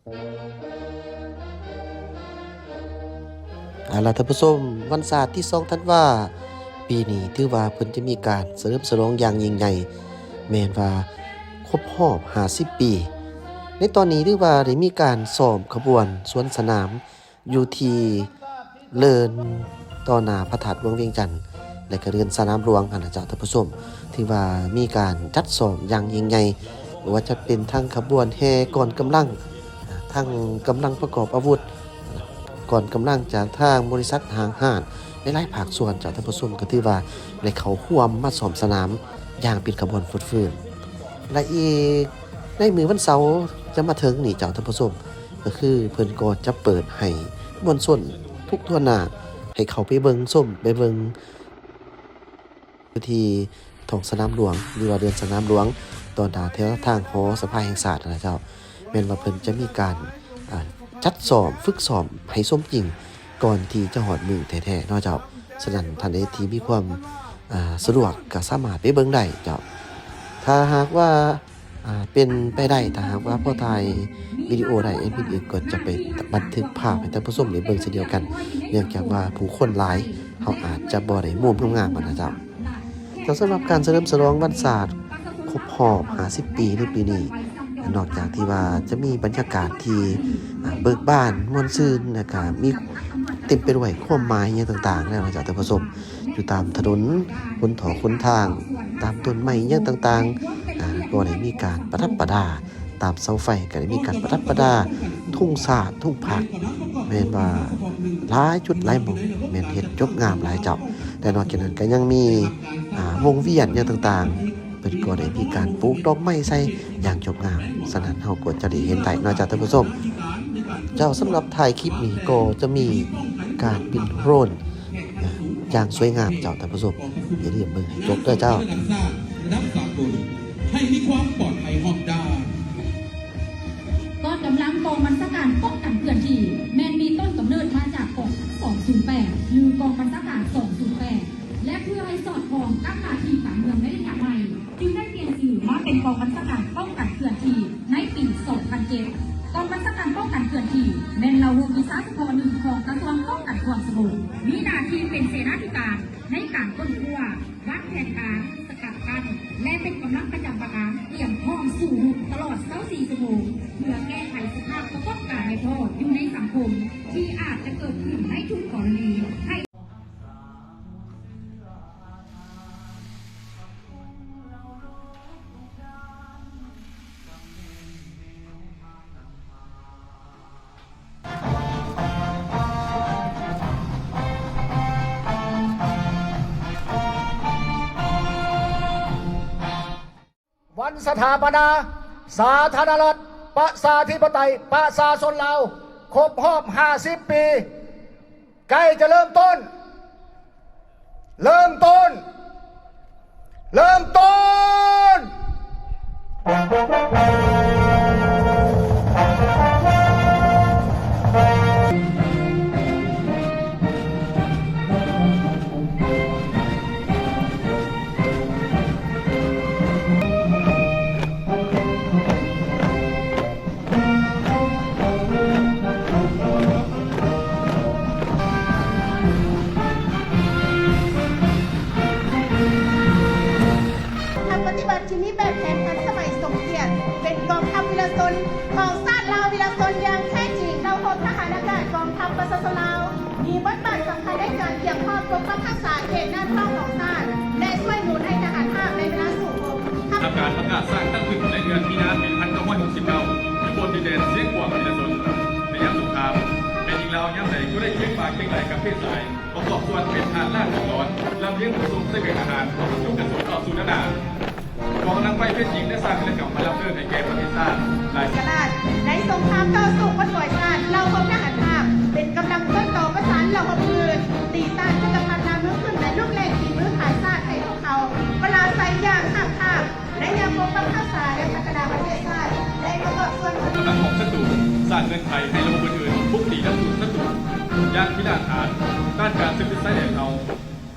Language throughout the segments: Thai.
ล่ะท่านผู้ชมวันศาสตร์ที่2ธันวาปีนี้ถือว่าเพิ่นจะมีการเฉลิมฉลองอย่างยิ่งใหญ่แม่นว่าครบรอบ50ปีในตอนนี้ถือว่าได้มีการซ้อมขบวนสวนสนามอยู่ที่เลินต่อหน้าพระธาตุหลวงเวียงจันทน์และก็เรือนสนามหลวงหั่นล่ะจ้ะท่านผู้ชมที่ว่ามีการจัดซ้อมอย่างยิ่งใหญ่บ่ว่าจะเป็นทั้งขบวนแห่ก่อนกำลังทั้งกำลังประกอบอาวุธก่อนกำลังจากทางบริษัทหางหาดในหลายภาคส่วนจากท่านผู้ชมก็ถือว่าได้เข้าร่วมมาซ้อมสนามอย่างเป็นขบวนฟืดๆและอีกในมื้อวันเสาร์จะมาถึงนี่เจ้าท่านผู้ชมก็คือเพิ่นก็จะเปิดให้มวลชนทุกทั่วหน้าให้เข้าไปเบิ่งชมไปเบิ่งที่ท้องสนามหลวงหรือว่าเรือนสนามหลวงตอนหน้าแถวทางหอสภาแห่งชาตินะเจ้าแม่นว่าเพิ่นจะมีการจัดซ้อมฝึกซ้อมให้สมจริงก่อนที่จะฮอดมื้อแท้ๆเนาะเจ้าฉะนั้นท่านใดที่มีความสะดวกก็สามารถไปเบิ่งได้เจ้าถ้าหากว่าเป็นไปได้ถ้าหากว่าพอถ่ายวิดีโอได้วิดีโอก็จะไปบันทึกภาพให้ท่านผู้ชมได้เบิ่งเช่นเดียวกันเนื่องจากว่าผู้คนหลายเขาอาจจะบ่ได้มุมงามนะเจ้าแต่สำหรับการเฉลิมฉลองวันศาสตร์ครบรอบ50ปีในปีนี้นอกจากที่ว่าจะมีบรรยากาศที่เบิกบานม่วนซื่นนะครับมีเต็มไปด้วยความหมายอย่างต่างๆแล้วจากท่านผู้ชมอยู่ตามถนนหนทางตามต้นไม้อย่างต่างๆก็ได้มีการประดับประดาตามเสาไฟก็ได้มีการประดับประดาทุ่งสาดทุ่งผักแม่นว่าหลายจุดหลายหม่องแม่นเฮ็ดจบงามหลายเจ้าแต่นอกจากนั้นก็ยังมีวงเวียนอย่างต่างๆเป็นก็ได้มีการปลูกดอกไม้ใส่อย่างจบงามฉะนั้นเฮาก็จะได้เห็นได้นอกจากท่านผู้ชมเจ้าสำหรับถ่ายคลิปนี้ก็จะมีการบินโดรนอย่างสวยงามเจ้าท่านผู้ชมอย่าลืมเบิ่งให้จบด้วยเจ้าระดับสากลให้มีความปลอดภัยหอบด้านก็กำลังกองบัญชาการป้องกันเคลื่อนที่แมนมีต้นกำเนิดมาจากกอง208หรือกองบัญชาการ208และเพื่อให้สอดคล้องกับหน้าที่การเมืองในระยะใหม่จึงได้เปลี่ยนชื่อมาเป็นกองบัญชาการป้องกันเคลื่อนที่ในปี2007กองบัญชาการป้องกันเคลื่อนที่แมนเราวงวิสาสะพรหนึ่งของกระทรวงป้องกันความสงบมีหน้าที่เป็นเสนาธิการในการค้นคว้าวางแผนการสกัดกั้นและเป็นกำลังประจำการเตรียมพร้อมสู้รบตลอด24ชั่วโมงเพื่อแก้ไขสภาพประกอบการในโทษอยู่ในสังคมที่อาจจะเกิดขึ้นในทุกกรณีให้วันสถาปนาสาธารณรัฐประชาธิปไตยประชาชนลาวครบรอบ50ปีใกล้จะเริ่มต้นปฏิบัติที่นี้แบบแผนทันสมัยสมเกียรติเป็นกองทัพวิรชนของชาติลาววิรชนอย่างแท้จริงเราพบทหารอากาศกองทัพประชาชนลาวมีบทบาทสำคัญในการเกี่ยวข้องปกป้องรักษาเขตด้านนอกของชาติและช่วยหนุนให้ทหารภาคในเวลาสู่รบทำการประกาศสร้างตั้งขึ้นในเดือนมีนาคม1969ที่บนดินแดนเสียงกวางวิรชนในยามสงครามเป็นยิงเราย่ำใดก็ได้เคียงปากเคียงไหลกับเพศสายประกอบส่วนเป็นทานล่าของร้อนลำเลี้ยงผสมเสบียงอาหารยุคกระสุนต่อสู้นากองนางไฟเพชรหญิงได้สร้างกิจกรรมมารับเรื่องในแก่ประเทศชาติในสงครามต่อสู้ประสวยชาติเราพบทหารภาคเป็นกำลังต้นต่อประสานเราพบปืนตีต้านจักรพรรดินามือขึ้นในลูกแรงฝีมือขายชาติไทยของเขาปราศัยอย่างห้ามภาคและยังปกป้องรักษาและพัฒนาประเทศชาติและประกอบส่วนกำลังของศัตรูสร้างเงินไขให้ระบบอื่นๆทุกตีและสูนศัตรูย่างพินาศฐานด้านการซื้อสินไซเดนเอา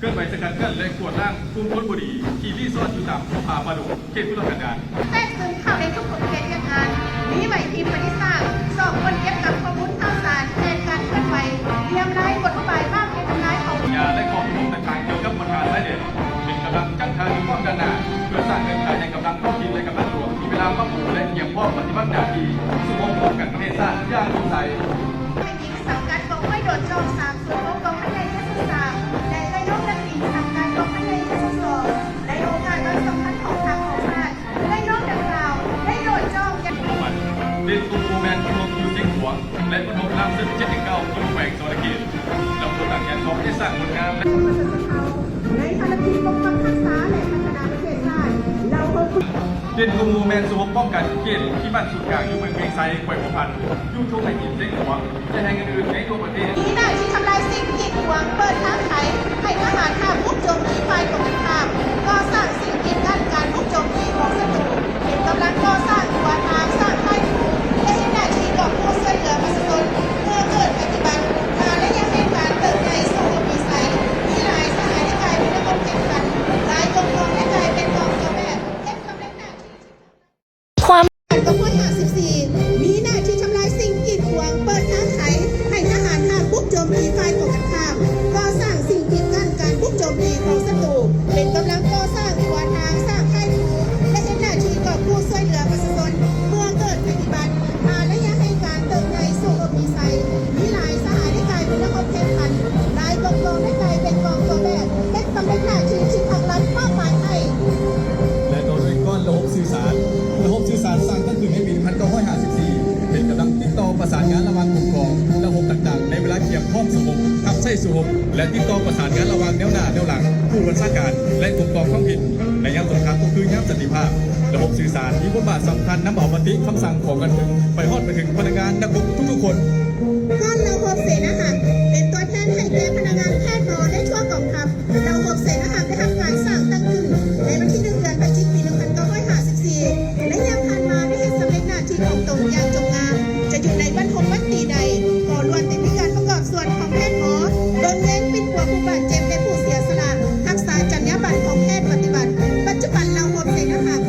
เคลื่อนไหวสกัดกั้นและกวดล่างกลุ่มคนบุรีขี่รีสอร์ทอยู่ตามสภาปาดุเขตพุทธกันดารแทรกซึมเข้าในทุกกฎเกณฑ์งานนี้ไหวทีมปฏิสร้างสอบ สมองป้องกันประเทศชาติอย่างสดใส ให้หญิงสังกัดกองห้วยโดดจอง306กองพันใหญ่แค่3และได้ร่วมกันหญิงสังกัดกองพันใหญ่แค่2ในโอกาสวันสำคัญของทางของชาติได้ร่วมดังกล่าวได้โดดจองกัน เด่นตูแมนพนมยูเซ็งหัวและพนมรามซึ่ง719จุดแหวงสวรรค์เกตเราตัวต่างแยนของที่สร้างผลงานและ ในภารกิจปกป้องรักษาและพัฒนาประเทศชาติเราเพิ่ม เด่นตูแมนสวมป้องกันเกตที่บ้านสุดกลางอยู่เมืองเมงไซแขวงหัวพันยูทูบในหินเซ็งหัวจะแห่งอื่นๆในทั่วประเทศ มีหน้าที่ทำลายสิ่งกีดขวางเปิดทางไขให้ทหารข้ามบุกโจมตีฝ่ายตรงข้ามก่อสร้างสิ่งกีดกั้นการบุกโจมตีของศัตรูเป็นกำลังก่อสร้างตัวทางสร้างค่ายผูและเห็นหน้าที่กอบกู้ช่วยเหลือประชาชนเมื่อเกิดปฏิบัติการและยังให้การเติบใหญ่สู่มีไซมีหลายสหายและกลายเป็นระบบแข่งขันหลายกองกองและกลายเป็นกองตัวแม่เห็นกำลังหน้าที่ความกองพล54มีหน้าที่ทำลายสิ่งกีดขวางเปิดทางไขให้ทหารข้ามบุกโจมตีฝ่ายตรงข้ามก่อสร้างสิ่งกีดกั้นการบุกโจมตีของศัตรูเป็นกำลังก่อสร้างตัวทางสร้างค่ายผูและเห็นหน้าที่กอบกู้ช่วยเหลือประชาชนเมื่อเกิดปฏิบัติการและยังให้การเติบใหญ่สู่มีไซมีหลายสหายและกลายเป็นระบบแข่งขันหลายกองกองและกลายเป็นกองตัวแม่เป็นสำเร็จหน้าที่ที่ทางรัฐมอบหมายให้ และโดยก้อนระบบสื่อสารสร้างตั้งขึ้นในปี1954เป็นกำลังติดต่อประสานงานระหว่างองค์กรระบบต่างๆในเวลาเกี่ยวข้องสมบขับไส้สุบและติดต่อประสานงานระหว่างแนวหน้าแนวหลังผู้บัญชาการและองค์กรท้องถิ่นในยามสงครามก็คือยามสันติภาพระบบสื่อสารมีบทบาทสำคัญนำเอามติคำสั่งของกันถึงไปฮอดไปถึงพนักงานนักบุกทุกๆคน ก้อนเราหกเสนาหารเป็นตัวแทนให้แก่พนักงานแพทย์หมอได้ทั่วกองทัพเราหกเสนาหารได้ทำการสร้างตั้งขึ้นในวันที่1 เดือนพฤศจิกายน 1954และยังผ่านมาได้เห็นสำเร็จหน้าที่ของตนอย่างจงงามจะอยู่ในบรรพบันตีใดก็ล้วนแต่มีการประกอบส่วนของแพทย์หมอโดนเว้นเป็นหัวผู้บาดเจ็บและผู้เสียสละรักษาจรรยาบรรณของแพทย์ปฏิบัติปัจจุบันเราหกเสนาหาร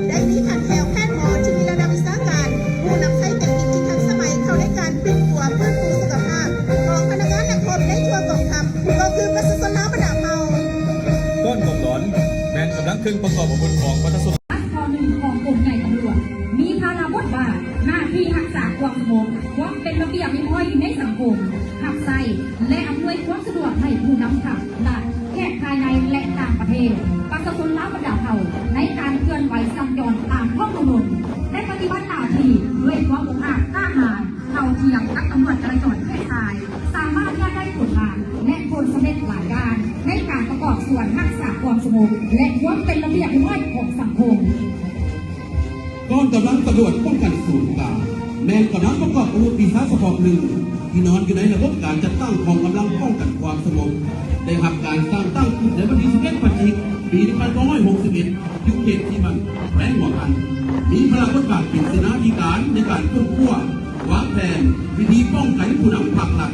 ได้มีขันแถวแพทย์หมอที่มีระดับวิชาการผู้นำใช้เทคนิคที่ทันสมัยเข้าในการเป็นหัวเพื่อผู้สุขภาพของพนักงานนักรบได้ทั่วกองทัพก็คือประชาชนลาวบรรดาเฮา ก้อนกองหลอนแมนกำลังเครื่องประกอบอาวุธของประชาชน ข้อหนึ่งของกรมใหญ่ตำรวจมีภาระบทบาทหน้าที่รักษาความสงบความเป็นระเบียบเรียบร้อยในสังคมขับไส่และอำนวยความสะดวกให้ผู้นำขับและแขกภายในและต่างประเทศประชาชนลาวบรรดาเผ่าในการเคลื่อนไหวสัญจรตามท้องถนนและปฏิบัติหน้าที่ด้วยความองอาจกล้าหาญเท่าเทียมกับตำรวจจราจรแค่ชายสามารถได้ผลงานและผลสำเร็จหลายด้านในการประกอบส่วนรักษาความสงบและความเป็นระเบียบเรียบร้อยของสังคม กองกำลังตำรวจป้องกันศูนย์กลางแมนกำลังประกอบอาวุธปีศาจเฉพาะหนึ่งที่นอนอยู่ในระบบการจัดตั้งของกำลังป้องกันความสงบได้รับการสร้างตั้งขึ้นในวันที่11 พฤศจิกายน ปี1961อยู่เขตที่มันแขวงหัวพันมีพลังบทบาทเป็นเสนาธิการในการควบคุมวางแผนวิธีป้องกันผู้นำภาครัฐ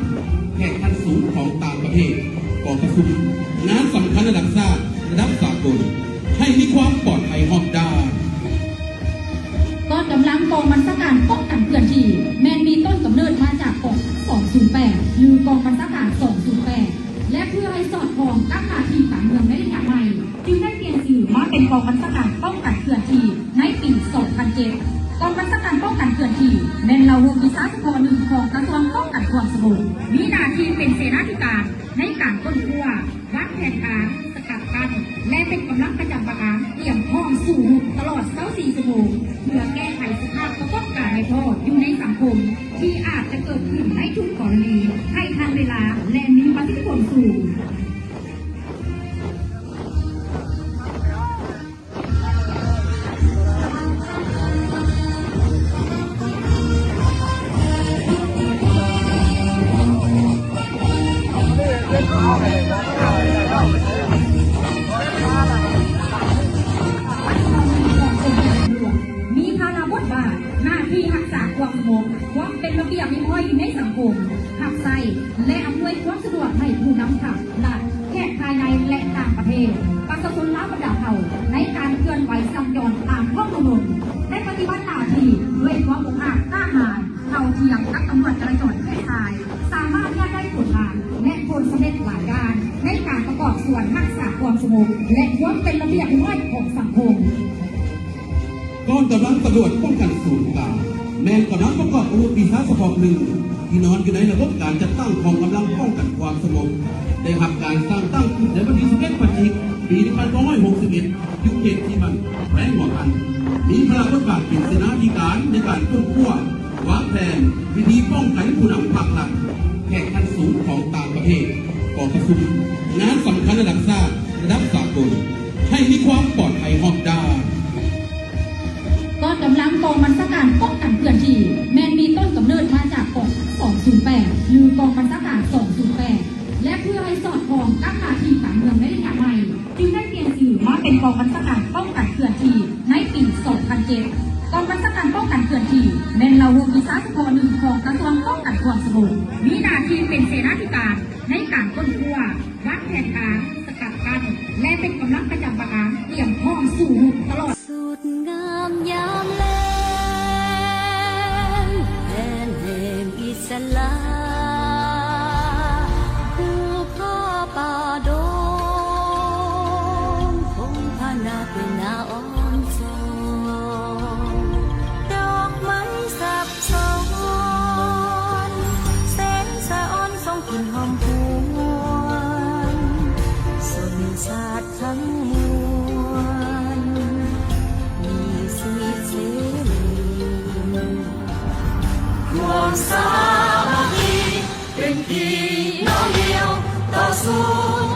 แขกขั้นสูงของต่างประเทศก่อประชุมงานสำคัญระดับชาติระดับสากลให้มีความปลอดภัยรอบด้าน ก้อนกำลังกองบัญชาการป้องกันเคลื่อนที่แมนมีต้นกำเนิดมาจากกอง208หรือกองบัญชาการ208และเพื่อให้สอดคล้องกับหน้าที่การเมืองในระยะใหม่จึงได้เปลี่ยนชื่อมาเป็นกองบัญชาการป้องกันเคลื่อนที่ในปี 2007 กองบัญชาการป้องกันเคลื่อนที่แมนเราวงวิชาเฉพาะหนึ่งของกระทรวงป้องกันความสงบมีหน้าที่เป็นเสนาธิการในการค้นคว้าวางแผนการสกัดกั้นและเป็นกำลังประจำการเตรียมพร้อมสู้รบตลอด24 ชั่วโมงเพื่อแก้ไขสภาพประกอบการในโทษอยู่ในสังคมที่อาจจะเกิดขึ้นในทุกกรณีให้ทันเวลาและมีประสิทธิผลสูง มีภาระบทบาทหน้าที่รักษาความสงบความเป็นระเบียบเรียบร้อยในสังคมขับไส่และอำนวยความสะดวกให้ผู้นำขับและแขกภายในและต่างประเทศประชาชนลาวบรรดาเผ่าในการเคลื่อนไหวสัญจรตามท้องถนนและปฏิบัติหน้าที่ด้วยความองอาจกล้าหาญเท่าเทียมกับตำรวจจราจรแค่ชายสามารถได้ผลงานและผลสำเร็จหลายด้านในการประกอบส่วนรักษาความสงบและความเป็นระเบียบเรียบร้อยของสังคม กองกำลังตำรวจป้องกันศูนย์กลางแ แมนกำลังประกอบอาวุธปีศาจเฉพาะหนึ่งที่นอนอยู่ในระบบการจัดตั้งของกำลังป้องกันความสงบได้รับการสร้างตั้งขึ้นในวันที่11 พฤศจิกายน ปี1961 ยุคเขตที่มันแรงหัวกัน มีพลังบทบาทเป็นเสนาธิการในการค้นคว้าวางแผนวิธีป้องกันผู้นำพรรคหลักแข่งขันสูงของต่างประเทศก่อประชุมงานสำคัญระดับชาติระดับสากลให้มีความปลอดภัยรอบด้าน ก็กำลังกองบัญชาการป้องกันเคลื่อนที่แมนมีต้นกำเนิดมาจากกอง208 หรือกองบัญชาการ208 และเพื่อให้สอดคล้องกับหน้าที่การเมืองในระยะใหม่จึงได้เปลี่ยนชื่อมาเป็นกองบัญชาการป้องกันเคลื่อนที่ในปี 2007 กองบัญชาการป้องกันเคลื่อนที่แมนเราวงวิสาเฉพาะหนึ่งของกระทรวงป้องกันความสงบมีหน้าที่เป็นเสนาธิการในการค้นคว้าวางแผนการสกัดกั้นและเป็นกำลังประจำการเตรียมพร้อมสู้รบตลอด สุดงามยามแลงแดนแห่งอิสลาภูพ่อป่าดงคงพานาเป็นนาอ่อนโซดอกไม้สับสนแสงสะอ่อนส่องกลิ่นหอมหวนสุนชาติทั้งมวล ความสามัคคีเป็นพี่น้องเดียวต่อสู้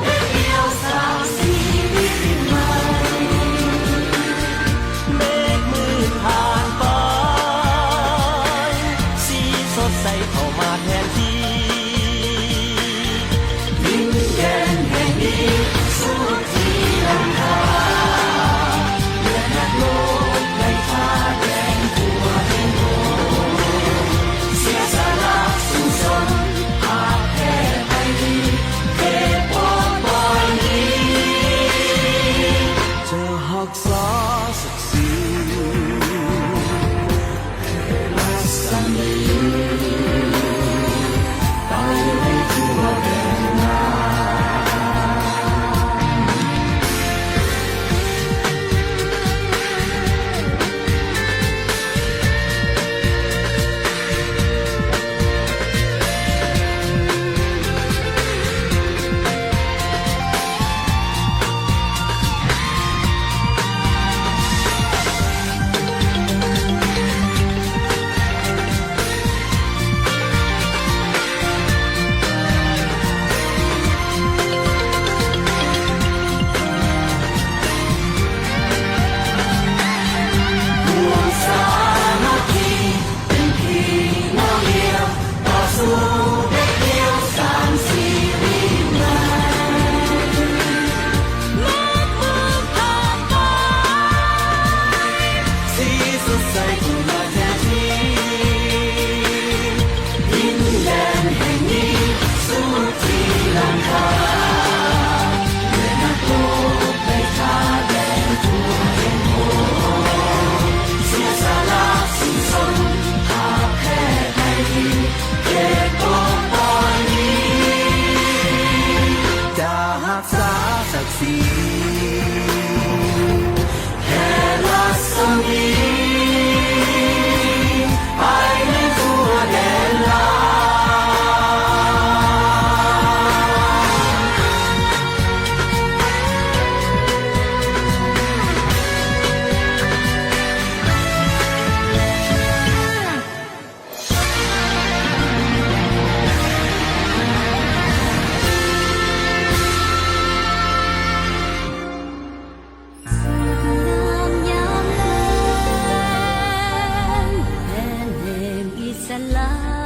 เป็นเดียวสร้างชีวิตใหม่เมฆมืดผ่านไปสีสดใสเข้ามาแทนที่ดินแดนแห่งนี้สู้ที่ลำคาเลือดนักโลกในท่าแดงทั่วแห่งโลกเสียสละสู้สนอาแพ้ไปดีเก็บปกปล่อยนี้จะหักษาศักดิ์ศรีรัศมีไปให้ทั่วแดนนา ลา